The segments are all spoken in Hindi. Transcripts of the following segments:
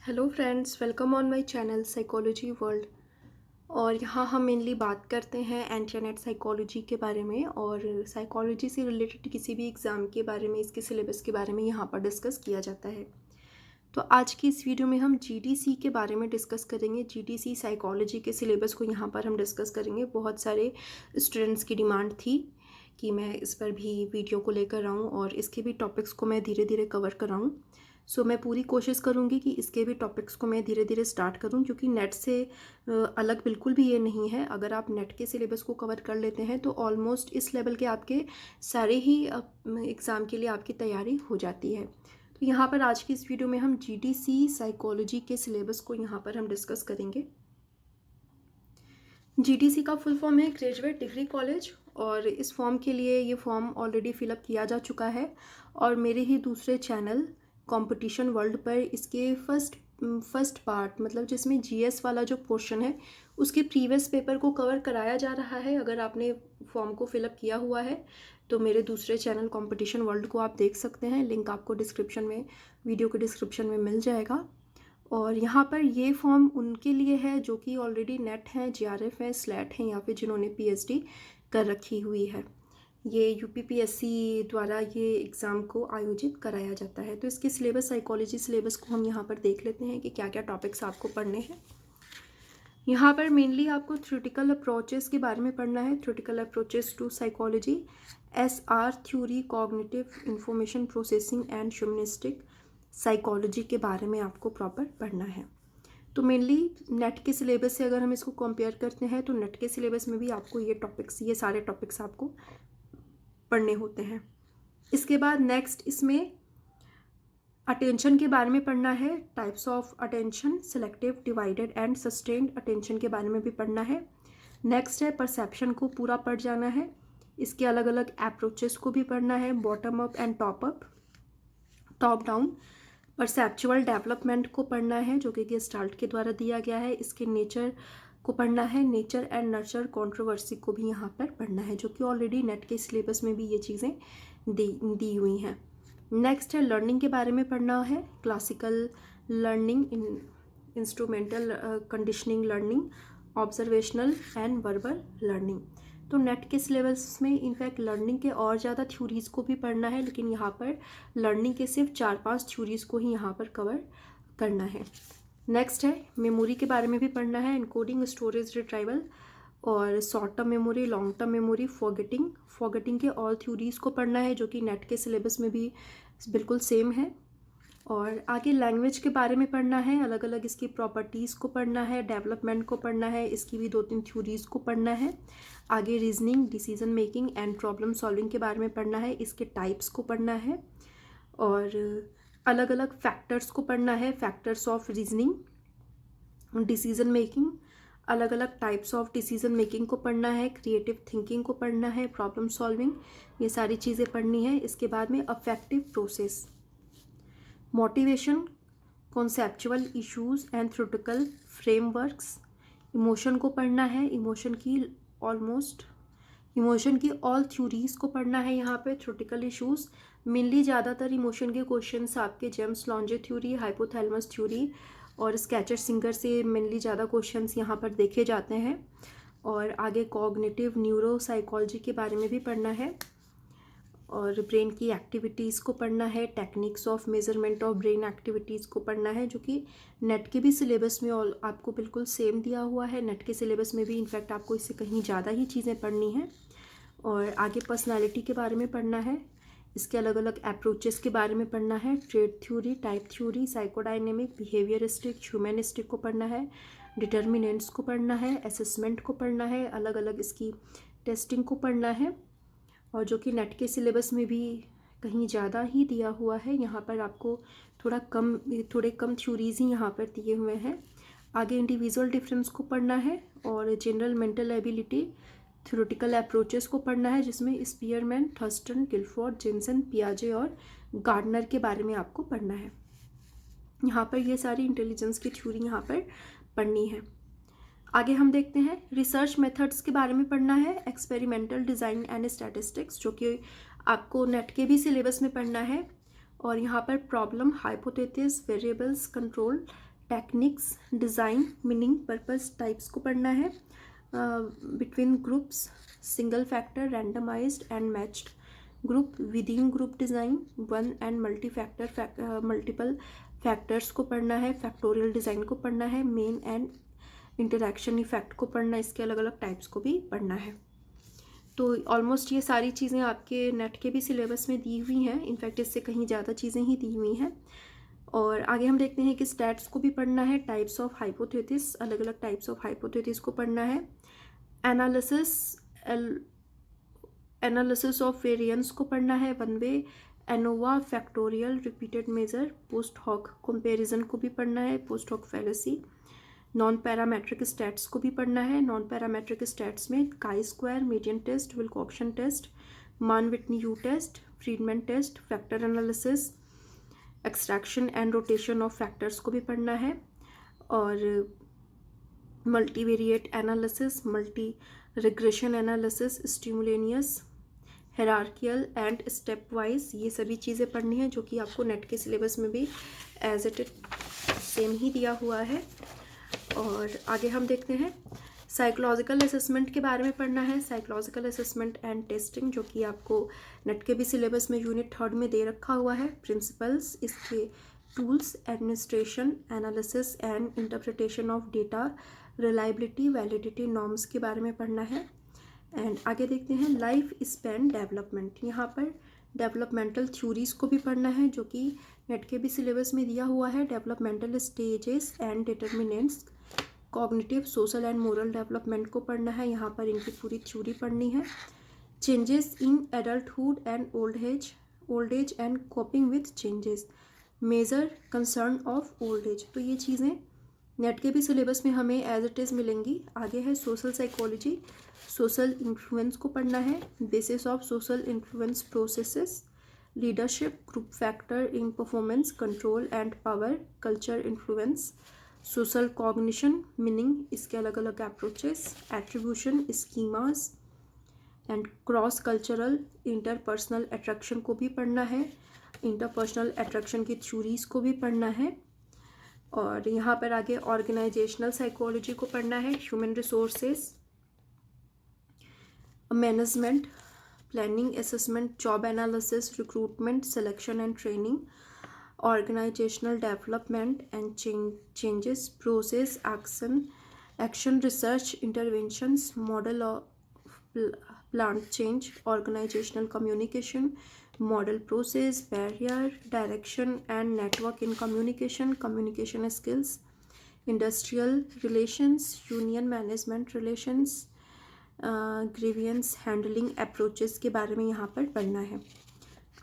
Hello friends, welcome on my channel psychology world. और यहाँ हम मेनली बात करते हैं एंटी-नेट साइकोलॉजी के बारे में और साइकोलॉजी से रिलेटेड किसी भी एग्ज़ाम के बारे में, इसके सिलेबस के बारे में यहाँ पर डिस्कस किया जाता है। तो आज की इस वीडियो में हम जीडीसी के बारे में डिस्कस करेंगे। जीडीसी साइकोलॉजी के सिलेबस को यहाँ पर हम डिस्कस करेंगे। बहुत सारे स्टूडेंट्स की डिमांड थी कि मैं इस पर भी वीडियो को लेकर आऊँ और इसके भी टॉपिक्स को मैं धीरे धीरे कवर कराऊँ। सो मैं पूरी कोशिश करूँगी कि इसके भी टॉपिक्स को मैं धीरे धीरे स्टार्ट करूँ, क्योंकि नेट से अलग बिल्कुल भी ये नहीं है। अगर आप नेट के सिलेबस को कवर कर लेते हैं तो ऑलमोस्ट इस लेवल के आपके सारे ही एग्ज़ाम के लिए आपकी तैयारी हो जाती है। तो यहाँ पर आज की इस वीडियो में हम जीडीसी साइकोलॉजी के सिलेबस को यहाँ पर हम डिस्कस करेंगे। जीडीसी का फुल फॉर्म है ग्रेजुएट डिग्री कॉलेज, और इस फॉर्म के लिए ये फॉर्म ऑलरेडी फिलअप किया जा चुका है और मेरे ही दूसरे चैनल कंपटीशन वर्ल्ड पर इसके फर्स्ट पार्ट, मतलब जिसमें जीएस वाला जो पोर्शन है उसके प्रीवियस पेपर को कवर कराया जा रहा है। अगर आपने फॉर्म को फिलअप किया हुआ है तो मेरे दूसरे चैनल कंपटीशन वर्ल्ड को आप देख सकते हैं। लिंक आपको डिस्क्रिप्शन में, वीडियो के डिस्क्रिप्शन में मिल जाएगा। और यहाँ पर ये फॉर्म उनके लिए है जो कि ऑलरेडी नेट हैं, जीआरएफ है, स्लैट हैं, या फिर जिन्होंने पीएचडी कर रखी हुई है। ये यूपीपीएससी द्वारा ये एग्ज़ाम को आयोजित कराया जाता है। तो इसके सिलेबस, साइकोलॉजी सिलेबस को हम यहाँ पर देख लेते हैं कि क्या क्या टॉपिक्स आपको पढ़ने हैं। यहाँ पर मेनली आपको थ्योरेटिकल अप्रोचेस के बारे में पढ़ना है। Theoretical approaches to psychology, SR theory, cognitive information processing and humanistic psychology के बारे में आपको प्रॉपर पढ़ना है। तो मेनली नेट के सिलेबस से अगर हम इसको कंपेयर करते हैं तो नेट के सिलेबस में भी आपको ये सारे टॉपिक्स आपको पढ़ने होते हैं। इसके बाद नेक्स्ट इसमें अटेंशन के बारे में पढ़ना है। Types of attention, selective, divided and sustained attention के बारे में भी पढ़ना है। नेक्स्ट है परसेप्शन को पूरा पढ़ जाना है। इसके अलग अलग अप्रोचेस को भी पढ़ना है, bottom up and top down. Perceptual development को पढ़ना है जो कि गेस्टाल्ट के द्वारा दिया गया है। इसके नेचर को पढ़ना है। नेचर एंड नर्चर कंट्रोवर्सी को भी यहाँ पर पढ़ना है, जो कि ऑलरेडी नेट के सिलेबस में भी ये चीज़ें दी हुई हैं। नेक्स्ट है लर्निंग के बारे में पढ़ना है। Classical learning, instrumental conditioning learning, observational and verbal learning. तो नेट के सिलेबस में इनफैक्ट लर्निंग के और ज़्यादा थ्योरीज़ को भी पढ़ना है, लेकिन यहाँ पर लर्निंग के सिर्फ 4-5 थ्योरीज़ को ही यहाँ पर कवर करना है। नेक्स्ट है मेमोरी के बारे में भी पढ़ना है। इनकोडिंग, स्टोरेज, रिट्राइवल और short term memory, long term memory, forgetting के ऑल थ्योरीज़ को पढ़ना है, जो कि नेट के सिलेबस में भी बिल्कुल सेम है। और आगे लैंग्वेज के बारे में पढ़ना है। अलग अलग इसकी प्रॉपर्टीज़ को पढ़ना है, डेवलपमेंट को पढ़ना है, इसकी भी 2-3 थ्योरीज़ को पढ़ना है। आगे reasoning, decision making and problem solving के बारे में पढ़ना है। इसके टाइप्स को पढ़ना है और अलग अलग फैक्टर्स को पढ़ना है। Factors of reasoning, decision making, अलग अलग टाइप्स ऑफ डिसीजन मेकिंग को पढ़ना है। क्रिएटिव थिंकिंग को पढ़ना है, प्रॉब्लम सॉल्विंग, ये सारी चीज़ें पढ़नी है। इसके बाद में affective process, motivation, conceptual issues and theoretical frameworks. Emotion को पढ़ना है। इमोशन की ऑल थ्योरीज़ को पढ़ना है। यहाँ पे थ्योरेटिकल इश्यूज मेनली ज़्यादातर इमोशन के क्वेश्चंस आपके जेम्स लॉन्जे थ्योरी, हाइपोथैलेमस थ्योरी और स्केचर सिंगर से मेनली ज़्यादा क्वेश्चंस यहाँ पर देखे जाते हैं। और आगे कॉग्निटिव न्यूरो साइकोलॉजी के बारे में भी पढ़ना है और ब्रेन की एक्टिविटीज़ को पढ़ना है। Techniques of measurement of brain activities को पढ़ना है, जो कि नेट के भी सिलेबस में आपको बिल्कुल सेम दिया हुआ है। नेट के सिलेबस में भी इनफैक्ट आपको इससे कहीं ज़्यादा ही चीज़ें पढ़नी हैं। और आगे पर्सनालिटी के बारे में पढ़ना है। इसके अलग अलग अप्रोचेस के बारे में पढ़ना है। Trade theory, type theory, psychodynamic, behaviouristic, humanistic को पढ़ना है। डिटर्मिनेंट्स को पढ़ना है। असेसमेंट को पढ़ना है। अलग अलग इसकी टेस्टिंग को पढ़ना है, और जो कि नेट के सिलेबस में भी कहीं ज़्यादा ही दिया हुआ है। यहाँ पर आपको थोड़े कम थ्योरीज़ ही यहाँ पर दिए हुए हैं। आगे इंडिविजुअल डिफरेंस को पढ़ना है और general mental ability, theoretical approaches को पढ़ना है, जिसमें स्पीयरमैन, थर्स्टन, गिलफोर्ड, जेनसन, पियाजे और गार्डनर के बारे में आपको पढ़ना है। यहाँ पर ये सारी इंटेलिजेंस की थ्योरी यहाँ पर पढ़नी है। आगे हम देखते हैं रिसर्च मेथड्स के बारे में पढ़ना है। एक्सपेरिमेंटल डिज़ाइन एंड स्टैटिस्टिक्स, जो कि आपको नेट के भी सिलेबस में पढ़ना है। और यहाँ पर problem, hypothesis, variables, control, techniques, design, meaning, purpose, types को पढ़ना है। Between groups, single factor, randomised and matched group, within group design, one and multiple factors को पढ़ना है। फैक्टोरियल डिज़ाइन को पढ़ना है। मेन एंड इंटरैक्शन इफेक्ट को पढ़ना है। इसके अलग अलग टाइप्स को भी पढ़ना है। तो ऑलमोस्ट ये सारी चीज़ें आपके नेट के भी सिलेबस में दी हुई हैं। इनफैक्ट इससे कहीं ज़्यादा चीज़ें ही दी हुई हैं। और आगे हम देखते हैं कि स्टैट्स को भी पढ़ना है। टाइप्स ऑफ हाइपोथेसिस, अलग अलग टाइप्स ऑफ हाइपोथेसिस को पढ़ना है। एनालिसिस ऑफ वेरिएंस को पढ़ना है। One way, ANOVA, factorial, repeated measure, post hoc comparison को भी पढ़ना है। Post hoc fallacy, non parametric stats को भी पढ़ना है। नॉन पैरामेट्रिक स्टैट्स में chi square, median test, Wilcoxon test, Mann Whitney U test, Friedman test, factor analysis, extraction and rotation of factors को भी पढ़ना है। और multivariate analysis, multi regression analysis, simultaneous, hierarchical and stepwise, ये सभी चीज़ें पढ़नी है जो कि आपको नेट के सिलेबस में भी एज इट सेम ही दिया हुआ है। और आगे हम देखते हैं साइकोलॉजिकल असेसमेंट के बारे में पढ़ना है। साइकोलॉजिकल असेसमेंट एंड टेस्टिंग, जो कि आपको नेट के भी सिलेबस में यूनिट 3 में दे रखा हुआ है। प्रिंसिपल्स, इसके tools, administration, analysis and interpretation of data, reliability, validity, norms के बारे में पढ़ना है। एंड आगे देखते हैं लाइफ स्पैन डेवलपमेंट। यहाँ पर डेवलपमेंटल थ्योरीज को भी पढ़ना है जो कि नेट के भी सिलेबस में दिया हुआ है। Developmental stages and determinants, cognitive, social and moral development को पढ़ना है। यहाँ पर इनकी पूरी थ्योरी पढ़नी है। Changes in adulthood and old age and coping with changes, major concern of old age. तो ये चीज़ें नेट के भी सिलेबस में हमें एज इट इज़ मिलेंगी। आगे है सोशल साइकोलॉजी, सोशल इन्फ्लुएंस को पढ़ना है। Basis of social influence processes, leadership, group factor in performance, control and power, culture influence, social cognition, meaning, इसके अलग अलग approaches, attribution, schemas and cross cultural interpersonal attraction को भी पढ़ना है। इंटरपर्सनल अट्रैक्शन की थ्योरीज को भी पढ़ना है। और यहाँ पर आगे ऑर्गेनाइजेशनल साइकोलॉजी को पढ़ना है। Human resources management, planning, assessment, job analysis, recruitment, selection and training, organizational development and changes, process, action, research, interventions, model of plant change, organizational communication, model process, barrier, direction and network in communication skills, industrial relations, union management relations, grievance handling approaches के बारे में यहाँ पर पढ़ना है।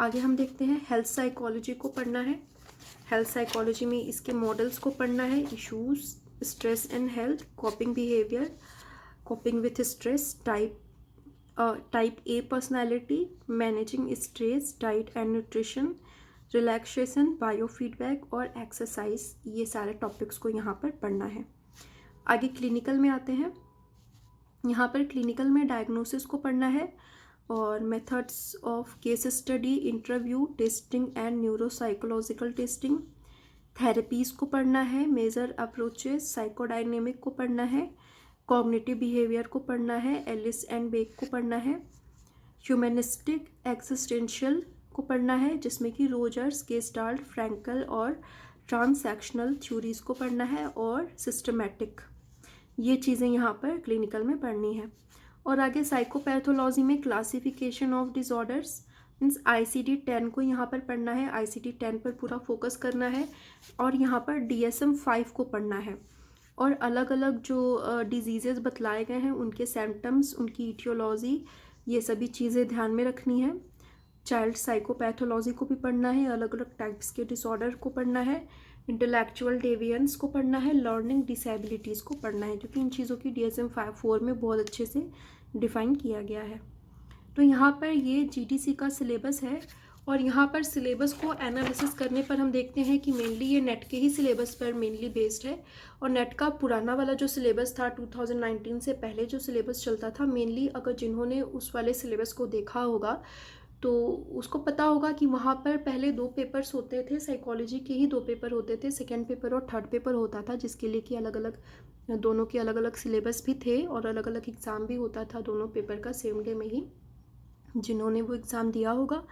आगे हम देखते हैं हेल्थ साइकोलॉजी को पढ़ना है। हेल्थ साइकोलॉजी में इसके मॉडल्स को पढ़ना है। Issues, stress and health, कॉपिंग behaviour, कॉपिंग with stress, type A personality, managing stress, diet and nutrition, relaxation, biofeedback और एक्सरसाइज, ये सारे टॉपिक्स को यहाँ पर पढ़ना है। आगे क्लिनिकल में आते हैं। यहाँ पर क्लिनिकल में डायग्नोसिस को पढ़ना है और methods of case study, interview, testing and neuropsychological testing, therapies को पढ़ना है। मेजर अप्रोचेस, साइकोडायनेमिक को पढ़ना है। कॉग्निटिव बिहेवियर को पढ़ना है। एलिस एंड बेक को पढ़ना है। ह्यूमनिस्टिक एक्सिस्टेंशियल को पढ़ना है जिसमें कि रोजर्स, गेस्टाल्ट, फ्रैंकल और ट्रांसैक्शनल थ्योरीज को पढ़ना है। और सिस्टमैटिक, ये चीज़ें यहाँ पर क्लिनिकल में पढ़नी है। और आगे साइकोपैथोलॉजी में classification of disorders means ICD-10 को यहाँ पर पढ़ना है। ICD-10 पर पूरा फोकस करना है और यहाँ पर DSM-5 को पढ़ना है। और अलग अलग जो डिजीज़ेस बतलाए गए हैं उनके सिम्टम्स, उनकी इटियोलॉजी, ये सभी चीज़ें ध्यान में रखनी है। चाइल्ड साइकोपैथोलॉजी को भी पढ़ना है। अलग अलग टाइप्स के डिसऑर्डर को पढ़ना है। इंटेलेक्चुअल डेविएंस को पढ़ना है। लर्निंग डिसेबिलिटीज़ को पढ़ना है क्योंकि इन चीज़ों की DSM-4 में बहुत अच्छे से डिफ़ाइन किया गया है। तो यहाँ पर ये GDC का सिलेबस है और यहाँ पर सिलेबस को एनालिसिस करने पर हम देखते हैं कि मेनली ये नेट के ही सिलेबस पर मेनली बेस्ड है। और नेट का पुराना वाला जो सिलेबस था 2019 से पहले जो सिलेबस चलता था, मेनली अगर जिन्होंने उस वाले सिलेबस को देखा होगा तो उसको पता होगा कि वहाँ पर पहले 2 पेपर्स होते थे, साइकोलॉजी के ही 2 पेपर होते थे, सेकंड पेपर और थर्ड पेपर होता था, जिसके लिए कि अलग-अलग दोनों के अलग-अलग सिलेबस भी थे और अलग-अलग एग्ज़ाम भी होता था दोनों पेपर का सेम डे में ही। जिन्होंने वो एग्ज़ाम दिया होगा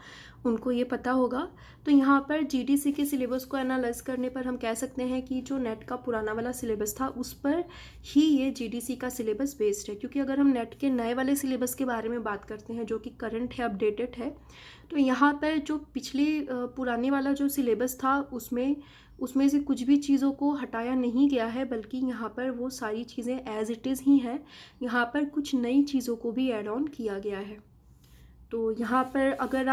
उनको ये पता होगा। तो यहाँ पर जीडीसी के सिलेबस को एनालाइज करने पर हम कह सकते हैं कि जो नेट का पुराना वाला सिलेबस था उस पर ही ये जीडीसी का सिलेबस बेस्ड है, क्योंकि अगर हम नेट के नए वाले सिलेबस के बारे में बात करते हैं जो कि करंट है, अपडेटेड है, तो यहाँ पर जो पिछले पुराने वाला जो सिलेबस था उसमें से कुछ भी चीज़ों को हटाया नहीं गया है, बल्कि यहाँ पर वो सारी चीज़ें एज इट इज़ ही हैं। यहाँ पर कुछ नई चीज़ों को भी ऐड ऑन किया गया है। तो यहाँ पर अगर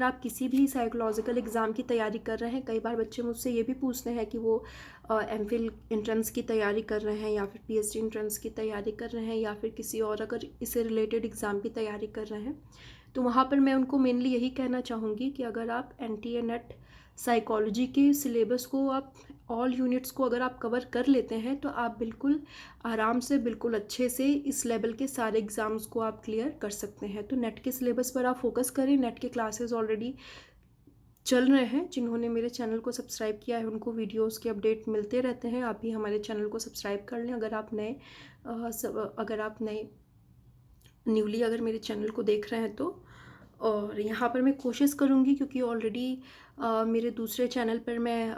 आप किसी भी साइकोलॉजिकल एग्ज़ाम की तैयारी कर रहे हैं, कई बार बच्चे मुझसे ये भी पूछते हैं कि वो एमफिल एंट्रेंस की तैयारी कर रहे हैं या फिर पीएचडी एंट्रेंस की तैयारी कर रहे हैं या फिर किसी और अगर इससे रिलेटेड एग्ज़ाम की तैयारी कर रहे हैं, तो वहाँ पर मैं उनको मेनली यही कहना चाहूँगी कि अगर आप एनटीए नेट साइकोलॉजी के सिलेबस को आप ऑल यूनिट्स को अगर आप कवर कर लेते हैं तो आप बिल्कुल आराम से, बिल्कुल अच्छे से इस लेवल के सारे एग्ज़ाम्स को आप क्लियर कर सकते हैं। तो नेट के सिलेबस पर आप फोकस करें। नेट के क्लासेस ऑलरेडी चल रहे हैं। जिन्होंने मेरे चैनल को सब्सक्राइब किया है उनको वीडियोस के अपडेट मिलते रहते हैं। आप भी हमारे चैनल को सब्सक्राइब कर लें अगर आप न्यूली अगर मेरे चैनल को देख रहे हैं तो। और यहाँ पर मैं कोशिश करूँगी, क्योंकि ऑलरेडी मेरे दूसरे चैनल पर मैं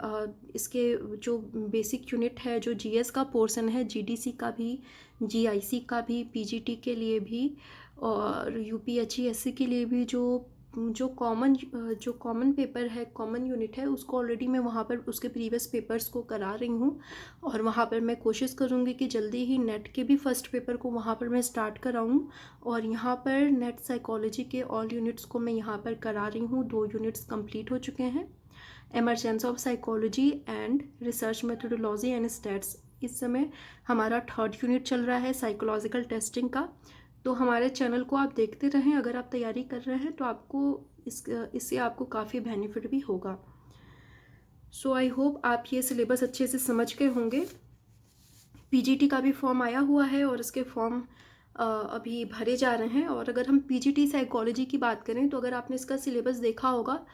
इसके जो बेसिक यूनिट है, जो जीएस का पोर्शन है, जीडीसी का भी, जीआईसी का भी, पीजीटी के लिए भी और यूपीएचईएससी के लिए भी जो कॉमन पेपर है, कॉमन यूनिट है, उसको ऑलरेडी मैं वहाँ पर उसके प्रीवियस पेपर्स को करा रही हूँ। और वहाँ पर मैं कोशिश करूँगी कि जल्दी ही नेट के भी फर्स्ट पेपर को वहाँ पर मैं स्टार्ट कराऊँ। और यहाँ पर नेट साइकोलॉजी के ऑल यूनिट्स को मैं यहाँ पर करा रही हूँ। 2 यूनिट्स कंप्लीट हो चुके हैं, emergency of psychology and research methodology and stats. इस समय हमारा 3rd यूनिट चल रहा है साइकोलॉजिकल टेस्टिंग का। तो हमारे चैनल को आप देखते रहें। अगर आप तैयारी कर रहे हैं तो आपको इससे आपको काफ़ी बेनिफिट भी होगा। सो आई होप आप ये सिलेबस अच्छे से समझ गए होंगे। पीजीटी का भी फॉर्म आया हुआ है और इसके फॉर्म अभी भरे जा रहे हैं। और अगर हम पीजीटी साइकोलॉजी की बात करें तो अगर आपने इसका सिलेबस देखा होगा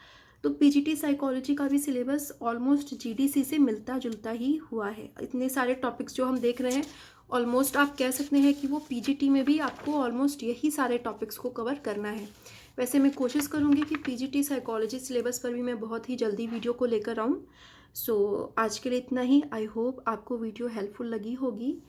तो पीजीटी साइकोलॉजी का भी सिलेबस ऑलमोस्ट जीडीसी से मिलता जुलता ही हुआ है। इतने सारे टॉपिक्स जो हम देख रहे हैं, ऑलमोस्ट आप कह सकते हैं कि वो पीजीटी में भी आपको ऑलमोस्ट यही सारे टॉपिक्स को कवर करना है। वैसे मैं कोशिश करूँगी कि पीजीटी साइकोलॉजी सिलेबस पर भी मैं बहुत ही जल्दी वीडियो को लेकर आऊँ। सो आज के लिए इतना ही। आई होप आपको वीडियो हेल्पफुल लगी होगी।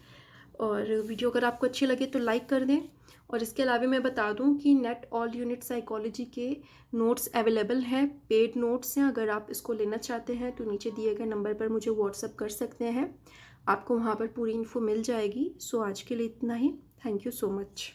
और वीडियो अगर आपको अच्छी लगे तो लाइक कर दें। और इसके अलावा मैं बता दूं कि नेट ऑल यूनिट साइकोलॉजी के नोट्स अवेलेबल हैं, पेड नोट्स हैं। अगर आप इसको लेना चाहते हैं तो नीचे दिए गए नंबर पर मुझे व्हाट्सअप कर सकते हैं, आपको वहाँ पर पूरी इन्फो मिल जाएगी। सो आज के लिए इतना ही। Thank you so much.